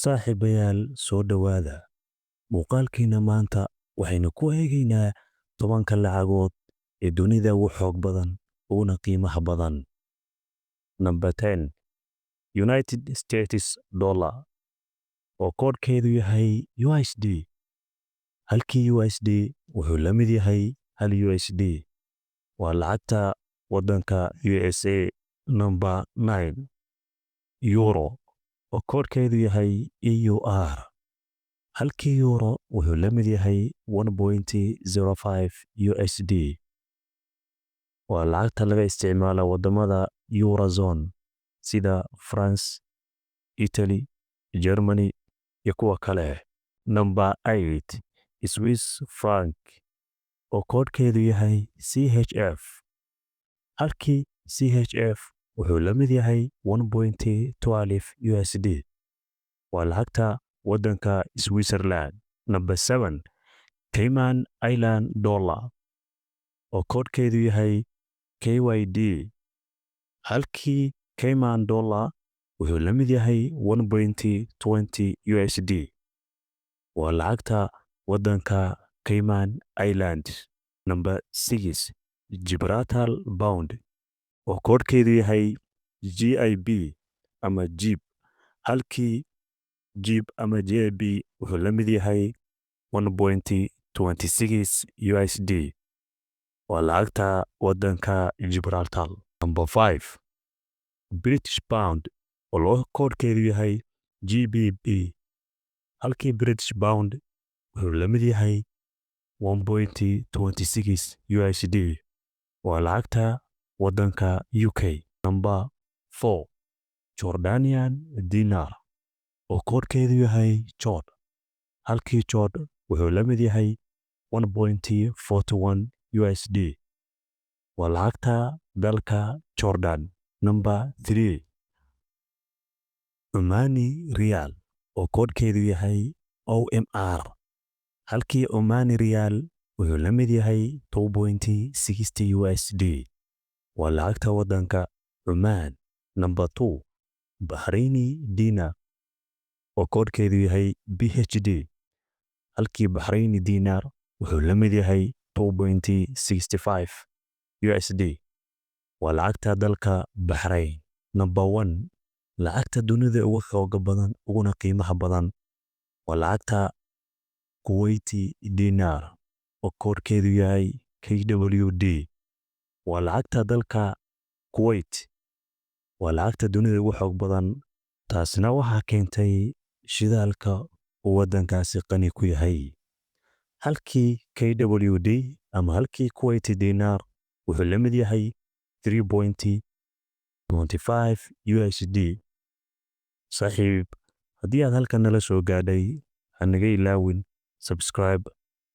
saaxiibayaal soo dhowaada muuqaalkiina maanta waxaynu ku eegaynaa 10 lacagood ee dunida ugu xoog badan uguna qiimaha badan. Number 10 United States Dollar oo koodhkeedu yahay USD. Halkii USD wuxuu la mid yahay hal USD waa lacagta waddanka USA. Number 9 Euro oo koodhkeedu yahay EUR. Halkii euro wuxuu la mid yahay 1.05 USD waa lacagta laga isticmaala wadamada Eurozone sida France, Italy, Germany iyo kuwa kale. Number 8 Swiss franc oo koodhkeedu yahay CHF. Halkii CHF wuxuu la mid yahay 1.12 USD waa lacagta waddanka Switzerland. Number 7 Cayman Island Dollar oo koodhkeedu yahay KYD. Halkii Cayman Dollar wuxuu la mid yahay 1.20 USD waa lacagta waddanka Cayman Islands. Number 6 Gibraltar Pound oo koodhkeedu yahay GIB ama GIB. Halkii GIB ama GIB wuxuu la mid yahay 1.26 USD waa lacagta waddanka Gibraltar. Number 5 British Pound oo koodhkeedu yahay GBP. Halkii British Pound wuxuu la mid yahay 1.26 USD waa lacagta waddanka UK. Number 4 Jordanian Dinar oo koodhkeedu yahay JOD. Halkii JOD wuxuu la mid yahay 1.41 USD waa lacagta dalka Jordan. Number 3 Omani Riyal oo koodhkeedu yahay OMR. Halkii Omani Riyal wuxuu la mid yahay 2.60 USD waa lacagta waddanka Oman. Number 2 Bahraini Dinar oo koodhkeedu yahay BHD. Halkii Bahraini Dinar wuxuu la mid yahay 2.65 USD waa lacagta dalka Bahrain. Number 1 lacagta dunida ugu xooga badan uguna qiimaha badan waa lacagta Kuwaiti Dinar oo koodhkeedu yahay KWD waa lacagta dalka Kuwait waa lacagta dunida ugu xoog badan. Taasina waxaa keentay shidaalka uu waddankaasi qani ku yahay. Halkii KWD ama halkii Kuwaiti Dinar wuxuu la mid yahay 3.25 USD. Saaxiib, haddii aad halkan nala soo gaadhay, ha naga ilaawin subscribe,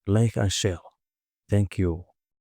like and share. Thank you.